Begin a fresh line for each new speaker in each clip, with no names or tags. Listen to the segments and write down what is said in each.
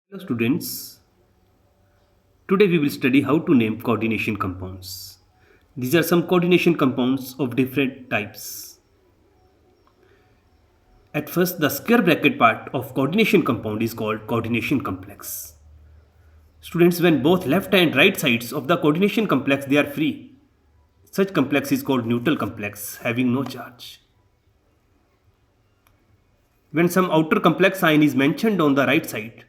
Hello students, today we will study how to name coordination compounds. These are some coordination compounds of different types. At first, the square bracket part of coordination compound is called coordination complex. Students, when both left and right sides of the coordination complex they are free, such complex is called neutral complex having no charge. When some outer complex ion is mentioned on the right side,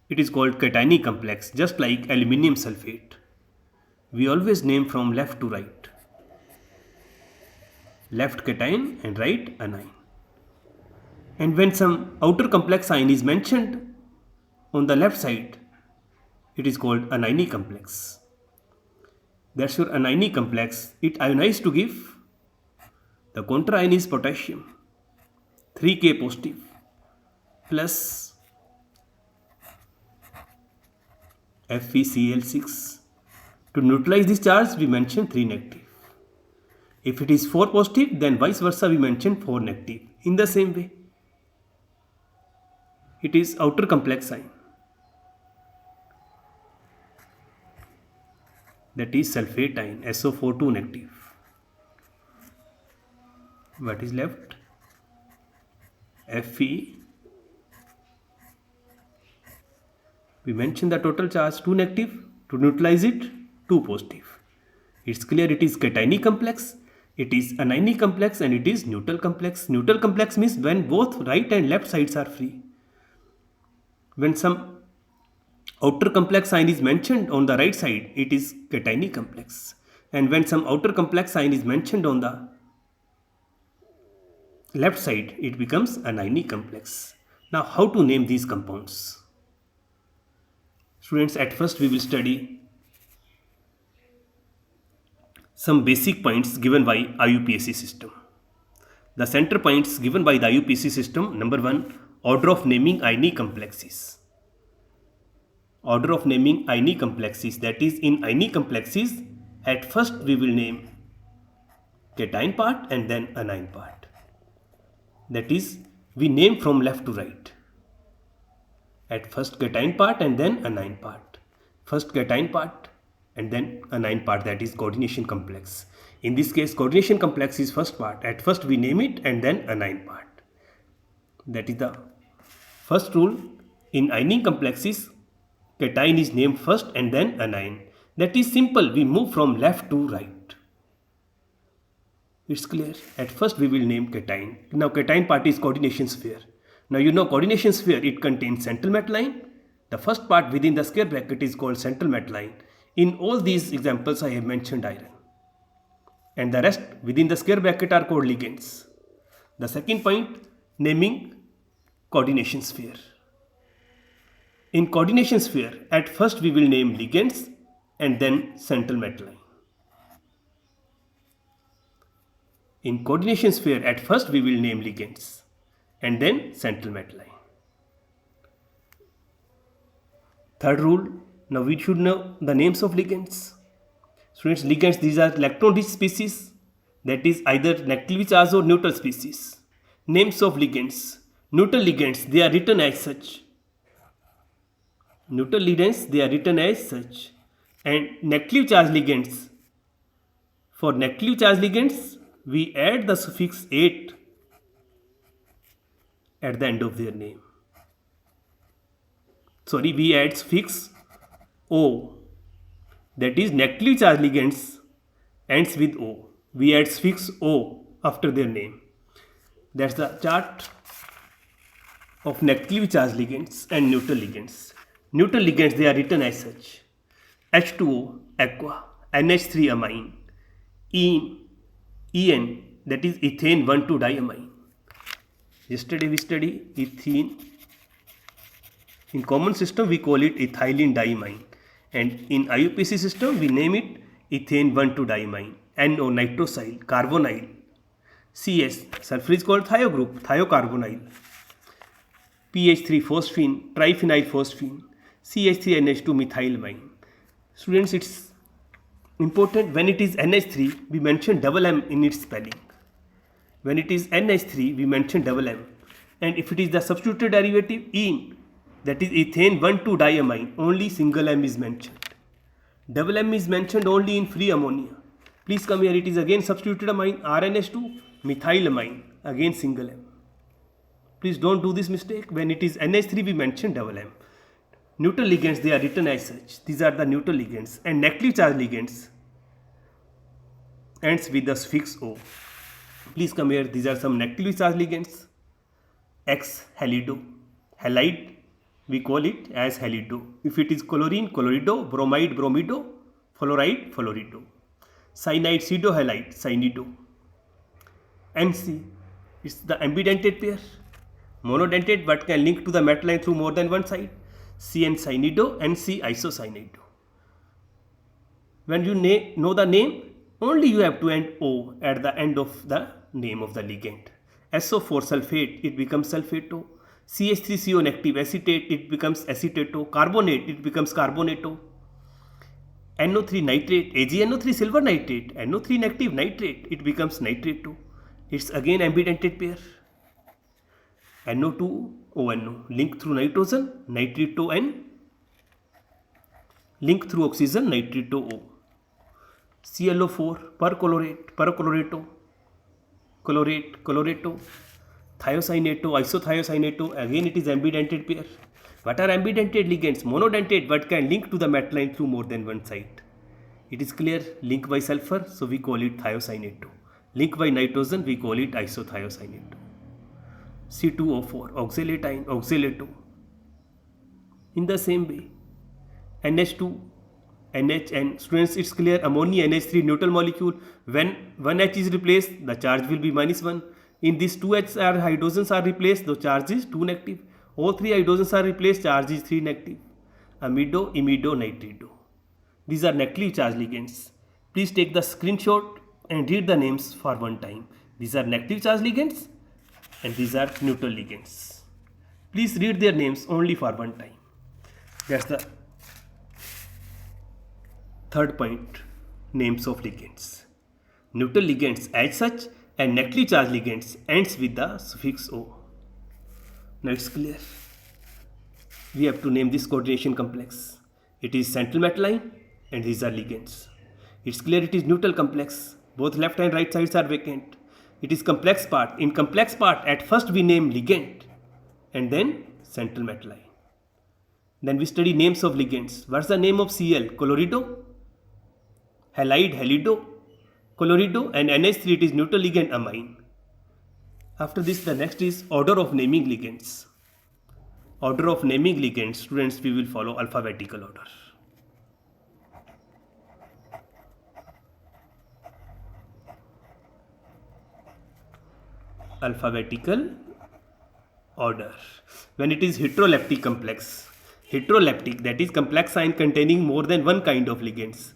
it is called cationic complex, just like aluminium sulfate. We always name from left to right. Left cation and right anion. And when some outer complex ion is mentioned on the left side, it is called anionic complex. That's your anionic complex. It ionized to give the counter ion is potassium 3K positive plus FeCl6. To neutralize this charge, we mention 3 negative. If it is 4 positive, then vice versa we mention 4 negative. In the same way, it is outer complex ion, that is sulfate ion SO4 2 negative. What is left? Fe. We mention the total charge 2 negative. To neutralize it, 2 positive. It's clear it is cationic complex, it is anionic complex, and it is neutral complex. Neutral complex means when both right and left sides are free. When some outer complex ion is mentioned on the right side, it is cationic complex. And when some outer complex ion is mentioned on the left side, it becomes anionic complex. Now, how to name these compounds? Students, at first we will study some basic points given by IUPAC system. The center points given by the IUPAC system: number 1, order of naming ionic complexes. Order of naming ionic complexes, that is, in ionic complexes, at first we will name cation part and then anion part. That is, we name from left to right. At first cation part and then anion part. First cation part and then anion part, that is coordination complex. In this case, coordination complex is first part. At first we name it and then anion part. That is the first rule. In ionic complexes, cation is named first and then anion. That is simple, we move from left to right. It's clear. At first we will name cation. Now cation part is coordination sphere. Now you know coordination sphere, it contains central metal line. The first part within the square bracket is called central metal line. In all these examples I have mentioned iron. And the rest within the square bracket are called ligands. The second point, naming coordination sphere. In coordination sphere, at first we will name ligands and then central metal line. In coordination sphere, at first we will name ligands and then central metal line. Third rule, now we should know the names of ligands. Students, ligands, these are electron-rich species, that is either negatively charged or neutral species. Names of ligands. Neutral ligands, they are written as such. Neutral ligands, they are written as such. And negatively charged ligands, for negatively charged ligands, we add the suffix "ate" at the end of their name. Sorry, we add suffix O. That is, negatively charged ligands ends with O. We add suffix O after their name. That's the chart of negatively charged ligands and neutral ligands. Neutral ligands, they are written as such: H2O, aqua, NH3 amine, EN, that is ethane 1,2-diamine. Yesterday we studied ethene. In common system we call it ethylene diamine, and in IUPAC system we name it ethane 1,2-diamine. NO, nitrosyl, carbonyl. CS, sulfur is called thio group, thiocarbonyl. PH3 phosphine, triphenyl phosphine. CH3NH2 methylamine. Students, it's important, when it is NH3 we mention double M in its spelling. When it is NH3 we mention double M, and if it is the substituted derivative ene, that is ethane 1,2-diamine, only single M is mentioned. Double M is mentioned only in free ammonia. Please come here, it is again substituted amine, RNH2, methylamine, again single M. Please don't do this mistake. When it is NH3, we mention double M. Neutral ligands, they are written as such. These are the neutral ligands. And negatively charged ligands ends with the suffix O. Please come here, these are some negatively charged ligands. X halido. Halide, we call it as halido. If it is chlorine, chlorido, bromide, bromido, fluoride, fluorido. Cyanide, pseudohalide, cyanido. NC, it's the ambidentate pair. Monodentate but can link to the metal line through more than one side. CN cyanido, NC isocyanido. When you know the name, only you have to end O at the end of the name of the ligand. SO4 sulfate, it becomes sulfato. CH3CO negative acetate, it becomes acetato. Carbonate, it becomes carbonato. NO3 nitrate, AgNO3 silver nitrate, NO3 negative nitrate, it becomes nitrato. It's again ambidentate pair. NO2 ONO, link through nitrogen, nitrito N, link through oxygen, nitrito O. ClO4 perchlorate, perchlorato, chlorate, chlorato, thiocyanato, isothiocyanato, again it is ambidentate pair. What are ambidentate ligands? Monodentate but can link to the metal line through more than one side. It is clear, link by sulfur, so we call it thiocyanato. Link by nitrogen, we call it isothiocyanato. C2O4, oxalatine, oxalato. In the same way, NH2, NHN. Students, it's clear, ammonia NH3 neutral molecule. When one H is replaced, the charge will be -1. In these two hydrogens are replaced, the charge is 2 negative. All three hydrogens are replaced, charge is 3 negative. Amido, imido, nitrido. These are negatively charged ligands. Please take the screenshot and read the names for one time. These are negatively charged ligands and these are neutral ligands. Please read their names only for one time. That's the third point, names of ligands. Neutral ligands as such and negatively charged ligands ends with the suffix O. Now it's clear. We have to name this coordination complex. It is central metal line and these are ligands. It's clear it is neutral complex. Both left and right sides are vacant. It is complex part. In complex part, at first we name ligand and then central metal line. Then we study names of ligands. What's the name of Cl? Chlorido, halide, halido, chlorido, and NH3, it is neutral ligand amine. After this, the next is order of naming ligands. Order of naming ligands, students, we will follow alphabetical order. Alphabetical order. When it is heteroleptic complex, heteroleptic, that is complex ion containing more than one kind of ligands.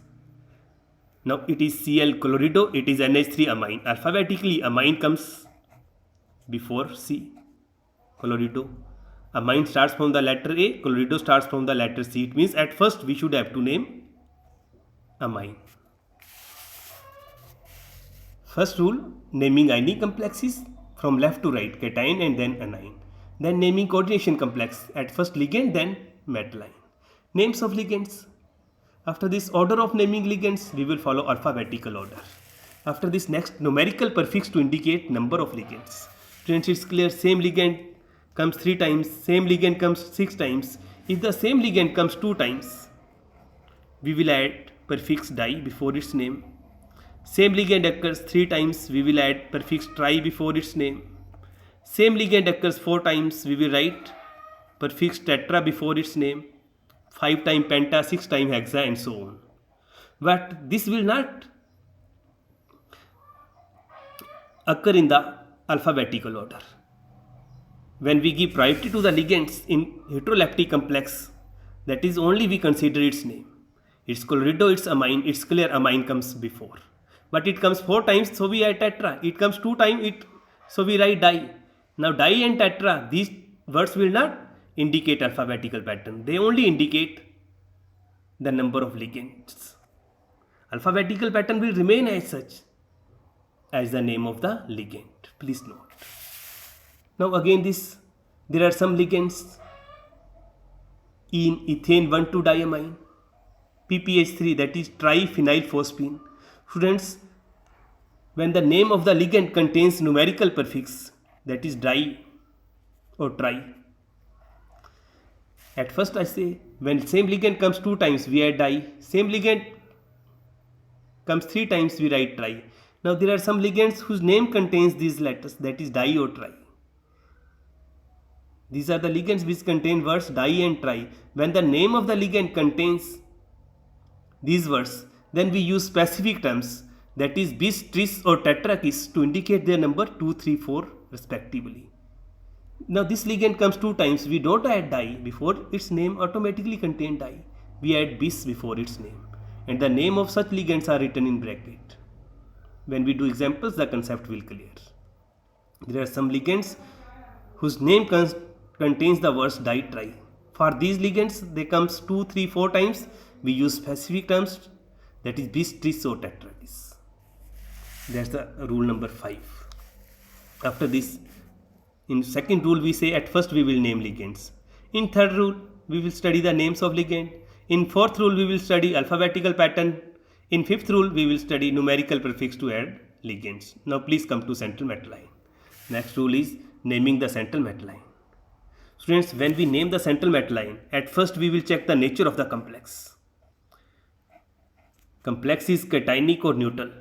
Now it is Cl chlorido, it is NH3 amine. Alphabetically, amine comes before C. Chlorido. Amine starts from the letter A, chlorido starts from the letter C. It means at first we should have to name amine. First rule, naming ionic complexes from left to right, cation and then anion. Then naming coordination complex, at first ligand, then metal line. Names of ligands. After this order of naming ligands, we will follow alphabetical order. After this, next numerical prefix to indicate number of ligands. Friends, it's clear, same ligand comes 3 times, same ligand comes 6 times. If the same ligand comes 2 times, we will add prefix di before its name. Same ligand occurs 3 times, we will add prefix tri before its name. Same ligand occurs 4 times, we will write prefix tetra before its name. 5 times penta, 6 times hexa, and so on. But this will not occur in the alphabetical order. When we give priority to the ligands in heteroleptic complex, that is only we consider its name. It's chlorido, it's amine, it's clear amine comes before. But it comes 4 times, so we add tetra. It comes 2 times, so we write di. Now di and tetra, these words will not indicate alphabetical pattern. They only indicate the number of ligands. Alphabetical pattern will remain as such as the name of the ligand. Please note. Now again there are some ligands in ethane 1,2-diamine, PPH3, that is triphenylphosphine. Students, when the name of the ligand contains numerical prefix, that is di or tri. At first I say, when same ligand comes 2 times, we add di. Same ligand comes 3 times, we write tri. Now there are some ligands whose name contains these letters, that is di or tri. These are the ligands which contain words di and tri. When the name of the ligand contains these words, then we use specific terms, that is bis, tris or tetrakis, to indicate their number 2, 3, 4 respectively. Now this ligand comes 2 times, we don't add di before its name automatically contain di. We add bis before its name, and the name of such ligands are written in bracket. When we do examples, the concept will clear. There are some ligands whose name contains the words di, tri. For these ligands, they comes 2, 3, 4 times. We use specific terms, that is bis, tris or tetrakis. That's the rule number 5. After this, in second rule, we say at first we will name ligands. In third rule, we will study the names of ligand. In fourth rule, we will study alphabetical pattern. In fifth rule, we will study numerical prefix to add ligands. Now please come to central metal line. Next rule is naming the central metal line. Students, when we name the central metal line, at first we will check the nature of the complex. Complex is cationic or neutral.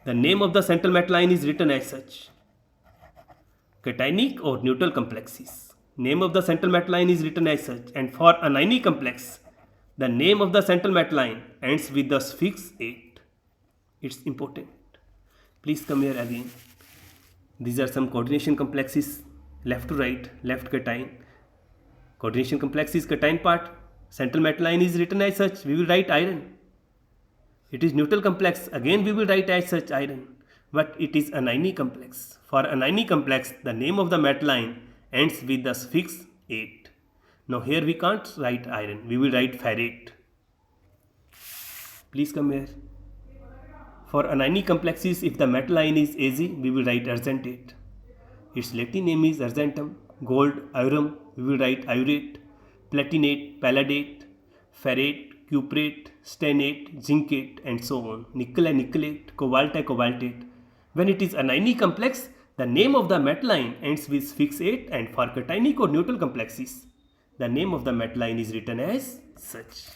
The name of the central metal line is written as such. Cationic or neutral complexes. Name of the central metal line is written as such, and for anionic complex, the name of the central metal line ends with the suffix ate. It's important. Please come here again. These are some coordination complexes, left to right, left cation. Coordination complex is cation part. Central metal line is written as such. We will write iron. It is neutral complex. Again we will write as such iron. But it is anionic complex. For anionic complex, the name of the metal line ends with the suffix ate. Now here we can't write iron. We will write ferrate. Please come here. For anionic complexes, if the metal line is Az, we will write argentate. Its Latin name is argentum. Gold, aurum, we will write iurate. Platinate, palladate, ferrate, cuprate, stannate, zincate, and so on. Nickel and nickelate, cobaltate, cobaltate. When it is anionic complex, the name of the metal line ends with suffix ate, and for cationic or neutral complexes, the name of the metal line is written as such.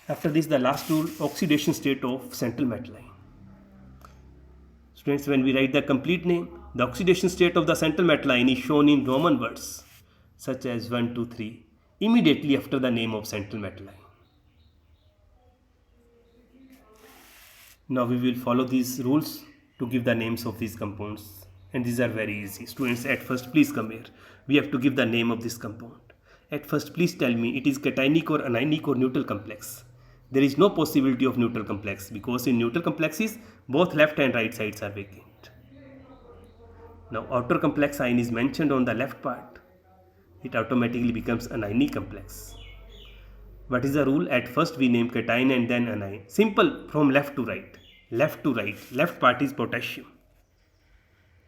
After this, the last rule, oxidation state of central metal line. Students, when we write the complete name, the oxidation state of the central metal line is shown in Roman words such as 1, 2, 3 immediately after the name of central metal line. Now we will follow these rules to give the names of these compounds, and these are very easy. Students, at first please come here. We have to give the name of this compound. At first please tell me it is cationic or anionic or neutral complex. There is no possibility of neutral complex because in neutral complexes both left and right sides are vacant. Now outer complex ion is mentioned on the left part. It automatically becomes anionic complex. What is the rule? At first we name cation and then anion. Simple, from left to right. Left to right. Left part is potassium.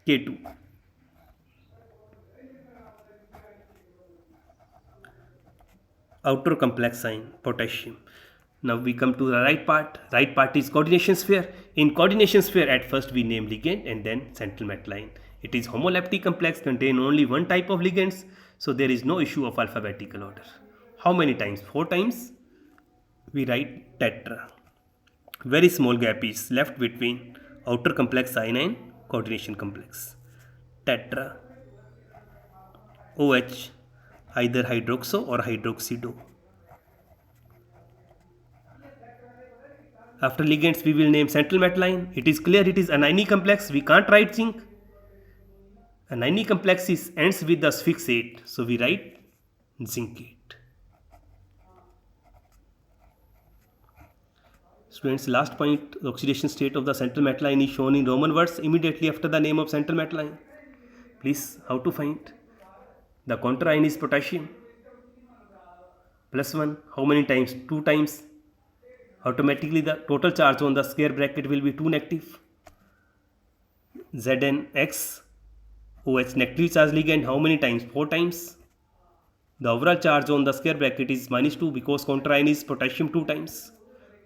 K2. Outer complex ion, potassium. Now we come to the right part. Right part is coordination sphere. In coordination sphere, at first we name ligand and then central metal line. It is homoleptic complex, contain only one type of ligands, so there is no issue of alphabetical order. How many times? 4 times. We write tetra. Very small gap is left between outer complex ion and coordination complex. Tetra. OH, either hydroxo or hydroxido. After ligands, we will name central metal line. It is clear it is anionic complex. We can't write zinc. Anionic complex ends with the suffix ate, so we write zincate. Students, last point, the oxidation state of the central metal line is shown in Roman words immediately after the name of central metal line. Please, how to find? The counter ion is potassium. +1, how many times? 2 times. Automatically the total charge on the square bracket will be 2 negative. ZnX, OH negative charge ligand, how many times? 4 times. The overall charge on the square bracket is -2 because counter ion is potassium 2 times.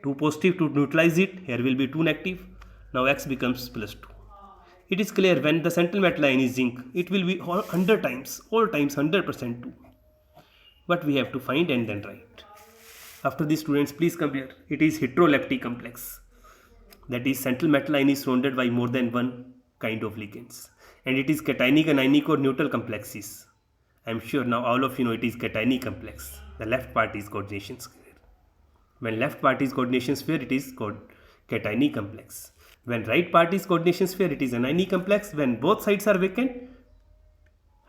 2 positive to neutralize it, here will be 2 negative. Now X becomes +2. It is clear when the central metal ion is zinc, it will be 100 times, all times 100% 2. But we have to find and then write. After this, students, please come here. It is heteroleptic complex. That is, central metal ion is surrounded by more than one kind of ligands. And it is cationic, anionic or neutral complexes. I am sure now all of you know it is cationic complex. The left part is coordination square. When left part is coordination sphere, it is called cationic complex. When right part is coordination sphere, it is anionic complex. When both sides are vacant,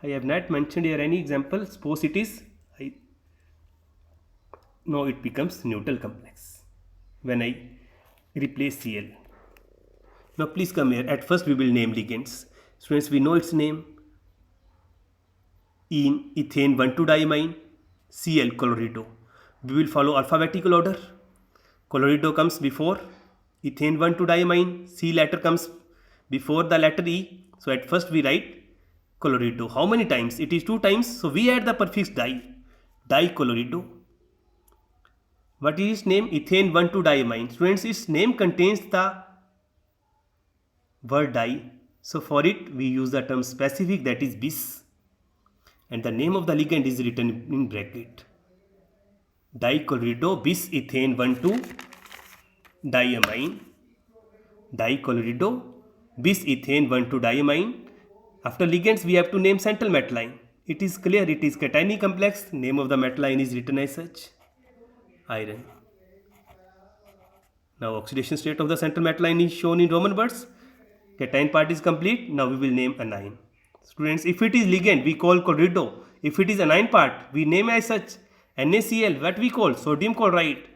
I have not mentioned here any example. Suppose it is, now it becomes neutral complex when I replace Cl. Now please come here. At first we will name ligands. Students, we know its name. In ethane 1,2-diamine, Cl chlorido. We will follow alphabetical order. Chlorido comes before ethane 1,2-diamine. C letter comes before the letter E. So at first we write chlorido. How many times? It is 2 times. So we add the prefix di. Dichlorido. What is its name? Ethane 1,2-diamine. Students, its name contains the word di. So for it we use the term specific, that is bis. And the name of the ligand is written in bracket. Dichlorido bis ethane 1,2-diamine. Dichlorido bis ethane 1,2-diamine. After ligands we have to name central metal ion. It is clear it is cationic complex. Name of the metal ion is written as such. Iron. Now oxidation state of the central metal ion is shown in Roman words. Cation part is complete. Now we will name anion. Students, if it is ligand, we call chlorido. If it is anion part, we name as such. NaCl, what we call? Sodium chloride.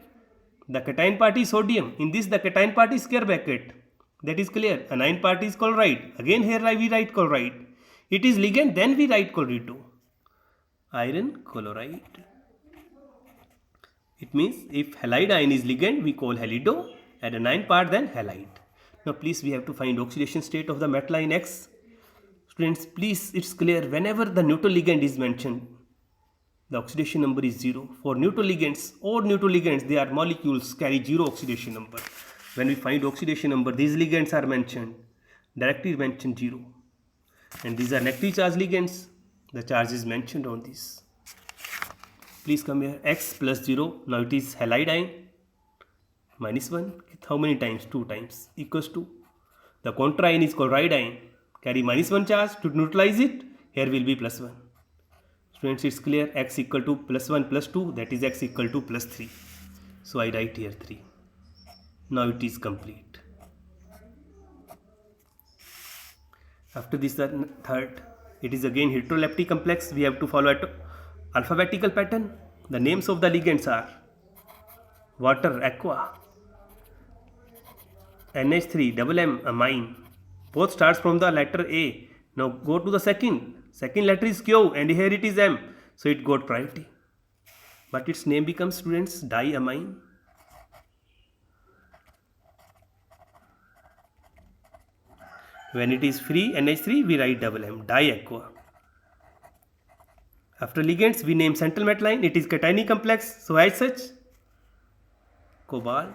The cation part is sodium. In this, the cation part is square bracket. That is clear. Anion part is chloride. Again here we write chloride. It is ligand, then we write chlorido. Iron chloride. It means if halide ion is ligand, we call halido, and anion part then halide. Now please we have to find oxidation state of the metal ion X. Students, please, it's clear whenever the neutral ligand is mentioned, the oxidation number is 0. For neutral ligands, all neutral ligands, their molecules carry 0 oxidation number. When we find oxidation number, these ligands are mentioned, directly mentioned 0. And these are negatively charged ligands, the charge is mentioned on this. Please come here. X plus 0. Now it is halide ion. -1. How many times? 2 times. Equals to. The contra ion is chloride ion. Carry -1 charge. To neutralize it, here will be +1. Students, it's clear. X equal to +1 plus 2. That is X equal to +3. So I write here 3. Now it is complete. After this, the third. It is again heteroleptic complex. We have to follow at alphabetical pattern. The names of the ligands are water, aqua, NH3, double M, amine. Both starts from the letter A. Now go to the second. Second letter is Q and here it is M. So it got priority. But its name becomes, students, diamine. When it is free, NH3, we write double M, diaqua. After ligands, we name central metal ion. It is cationic complex. So as such, cobalt.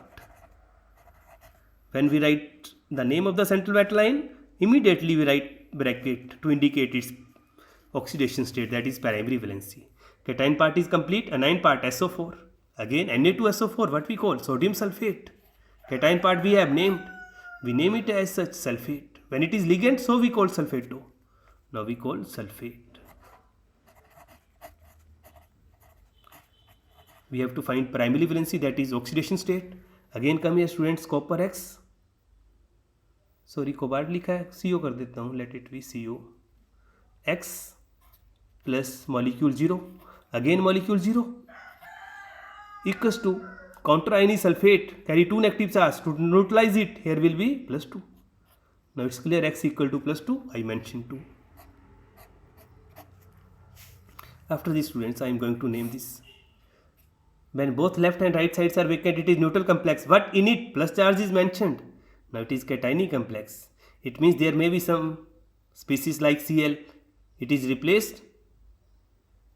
When we write the name of the central metal ion, immediately we write bracket to indicate its oxidation state, that is primary valency. Cation part is complete. Anion part SO4. Again Na2SO4, what we call? Sodium sulfate. Cation part we have named. We name it as such, sulfate. When it is ligand, so we call sulfate 2. Now we call sulfate. We have to find primary valency, that is oxidation state. Again come here, students, copper X. Sorry, cobalt लिखा है, CO कर देता हूँ. Let it be CO. X plus molecule 0. Again molecule 0 equals to counter ion is sulfate. Carry 2 negative charge. To neutralize it, here will be +2. Now it's clear. X equal to +2. I mentioned 2. After this, students, I am going to name this. When both left and right sides are vacant, it is neutral complex. What in it? Plus charge is mentioned. Now it is cationic complex. It means there may be some species like Cl. It is replaced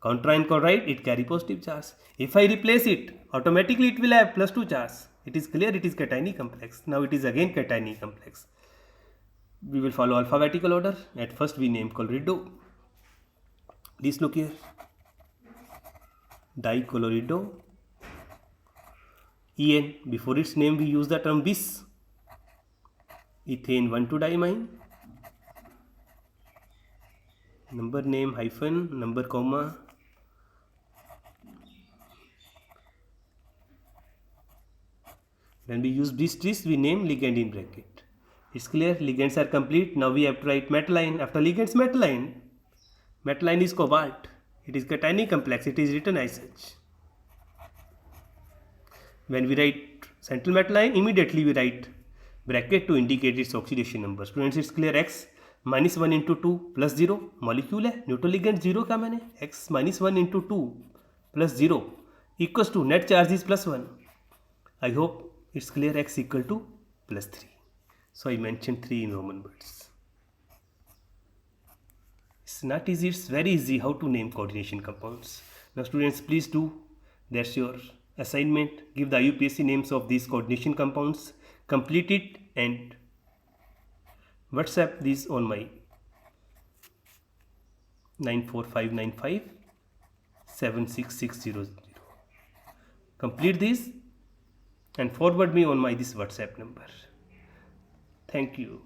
Contra and chloride, it carry positive charge. If I replace it, automatically it will have +2 charge. It is clear it is cationic complex. Now it is again cationic complex. We will follow alphabetical order. At first we name chlorido. Please look here. Dichlorido. En. Before its name we use the term bis. Ethane 1,2-diamine. Number name hyphen, number comma. When we use this, we name ligand in bracket. It's clear, ligands are complete. Now we have to write methyline. After ligands, methyline. Methyline is cobalt. It is cationic complex. It is written as such. When we write central methyline, immediately we write bracket to indicate its oxidation number. Students, it's clear. X -1 into 2 plus 0 molecule है, neutral ligand 0 का मैंने x -1 into 2 plus 0 equals to net charge is +1. I hope it's clear. X equal to +3. So I mentioned 3 in Roman words. It's not easy, it's very easy how to name coordination compounds. Now students, please do, that's your assignment. Give the IUPAC names of these coordination compounds, complete it and WhatsApp these on my 94595 76600. Complete this and forward me on my this WhatsApp number. Thank you.